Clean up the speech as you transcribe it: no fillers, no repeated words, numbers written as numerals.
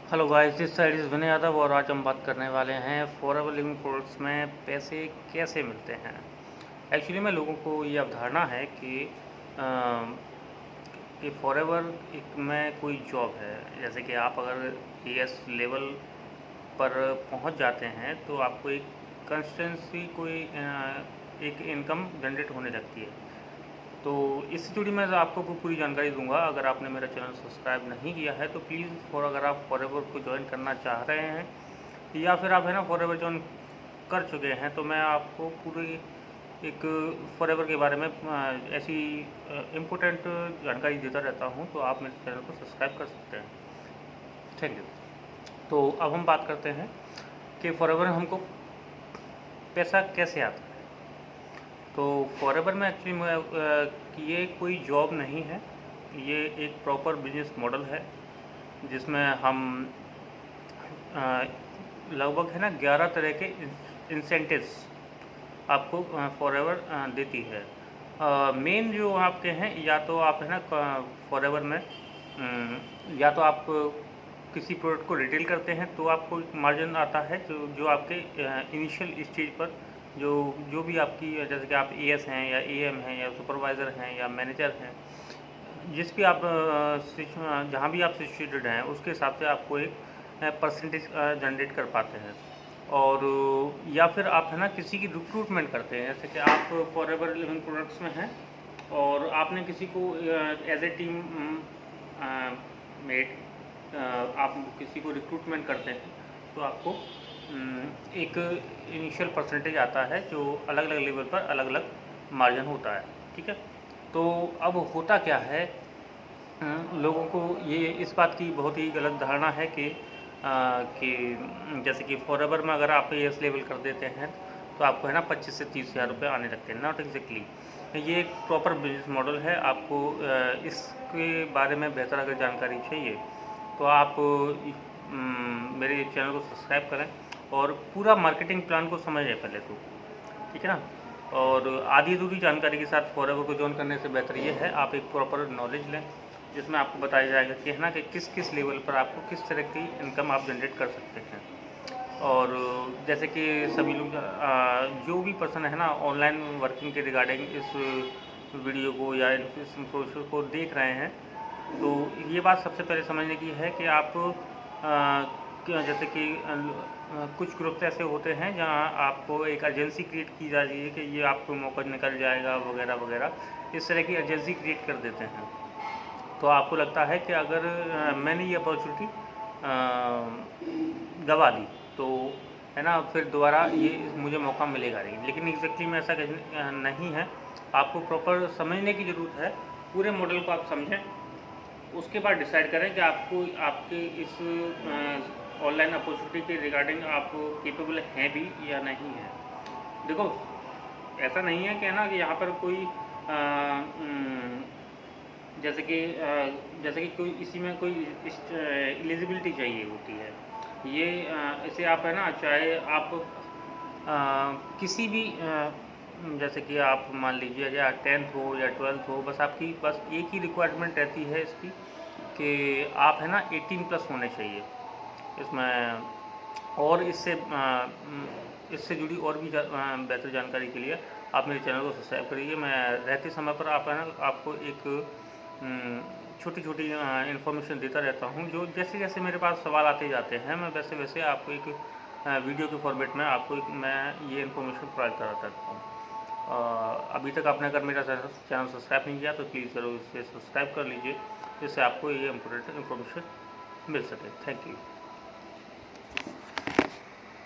Hello guys, this side is Vinay Yadav और आज हम बात करने वाले हैं फॉरएवर लिविंग प्रोडक्ट्स में पैसे कैसे मिलते हैं। एक्चुअली में लोगों को ये अवधारणा है कि फॉरएवर एक में कोई जॉब है। जैसे कि आप अगर एएस लेवल पर पहुंच जाते हैं तो आपको एक कंस्टेंसी एक इनकम जनरेट होने लगती है। तो इससे जुड़ी मैं आपको पूरी जानकारी दूंगा। अगर आपने मेरा चैनल सब्सक्राइब नहीं किया है तो प्लीज़ अगर आप फॉरएवर को ज्वाइन करना चाह रहे हैं या फिर आप है ना फॉरएवर ज्वाइन कर चुके हैं तो मैं आपको पूरी एक फॉरएवर के बारे में ऐसी इम्पोर्टेंट जानकारी देता रहता हूं, तो आप मेरे चैनल को सब्सक्राइब कर सकते हैं। Thank you. तो अब हम बात करते हैं कि फॉरएवर हमको पैसा कैसे आता है। तो फॉरएवर में एक्चुअली ये कोई जॉब नहीं है, ये एक प्रॉपर बिजनेस मॉडल है जिसमें हम लगभग है ना 11 तरह के इंसेंटिव्स आपको फॉरएवर देती है। मेन जो आपके हैं, या तो आप है ना फॉरएवर में या तो आप किसी प्रोडक्ट को रिटेल करते हैं तो आपको एक मार्जिन आता है जो आपके इनिशियल स्टेज पर जो भी आपकी, जैसे कि आप एएस हैं या एएम हैं या सुपरवाइज़र हैं या मैनेजर हैं, जिस भी आप जहाँ भी आप सिचुएटेड हैं उसके हिसाब से आपको एक परसेंटेज जनरेट कर पाते हैं। और या फिर आप है ना किसी की रिक्रूटमेंट करते हैं, जैसे कि आप फॉरएवर लिविंग प्रोडक्ट्स में हैं और आपने किसी को एज ए टीम मेट आप किसी को रिक्रूटमेंट करते हैं तो आपको एक इनिशियल परसेंटेज आता है जो अलग अलग लेवल पर अलग अलग मार्जिन होता है। ठीक है। तो अब होता क्या है, लोगों को ये इस बात की बहुत ही गलत धारणा है कि जैसे कि फॉरएवर में अगर आप एएस लेवल कर देते हैं तो आपको है ना 25 से 30 हज़ार रुपये आने लगते हैं। नॉट एग्जैक्टली, ये एक प्रॉपर बिजनेस मॉडल है। आपको इसके बारे में बेहतर अगर जानकारी चाहिए तो आप मेरे चैनल को सब्सक्राइब करें और पूरा मार्केटिंग प्लान को समझें पहले तो, ठीक है ना। और आधी अधूरी जानकारी के साथ फॉरएवर को ज्वाइन करने से बेहतर ये है आप एक प्रॉपर नॉलेज लें जिसमें आपको बताया जाएगा कि है ना कि किस किस लेवल पर आपको किस तरह की इनकम आप जनरेट कर सकते हैं। और जैसे कि सभी लोग जो भी पर्सन है ना ऑनलाइन वर्किंग के रिगार्डिंग इस वीडियो को या इस इंफॉर्मेशन को देख रहे हैं, तो ये बात सबसे पहले समझने की है कि आप जैसे कि कुछ ग्रुप्स ऐसे होते हैं जहां आपको एक एजेंसी क्रिएट की जा रही है कि ये आपको मौका निकल जाएगा वगैरह वगैरह, इस तरह की एजेंसी क्रिएट कर देते हैं। तो आपको लगता है कि अगर मैंने ये अपॉर्चुनिटी गवा दी तो है ना फिर दोबारा ये मुझे मौका मिलेगा नहीं, लेकिन एग्जैक्टली में ऐसा नहीं है। आपको प्रॉपर समझने की ज़रूरत है, पूरे मॉडल को आप समझें, उसके बाद डिसाइड करें कि आपको आपके इस ऑनलाइन अपॉर्चुनिटी के रिगार्डिंग आप केपेबल हैं भी या नहीं है। देखो, ऐसा नहीं है कि ना कि यहाँ पर कोई जैसे कि कोई इसी में कोई एलिजिबिलिटी चाहिए होती है। ये इसे आप है ना चाहे आप किसी भी जैसे कि आप मान लीजिए या 10th हो या 12th हो, बस आपकी बस एक ही रिक्वायरमेंट रहती है इसकी कि आप है ना 18+ होने चाहिए इसमें। और इससे जुड़ी और भी बेहतर जानकारी के लिए आप मेरे चैनल को सब्सक्राइब करिए। मैं रहते समय पर आप है ना आपको एक छोटी छोटी इन्फॉर्मेशन देता रहता हूँ, जो जैसे जैसे मेरे पास सवाल आते जाते हैं मैं वैसे वैसे आपको एक वीडियो के फॉर्मेट में आपको मैं ये इन्फॉर्मेशन प्रोवाइड कराता रहता हूँ। अभी तक आपने अगर मेरा चैनल सब्सक्राइब नहीं किया तो प्लीज़ ज़रूर इसे सब्सक्राइब कर लीजिए, जिससे आपको ये इम्पोर्टेंट इन्फॉर्मेशन मिल सके। Thank you.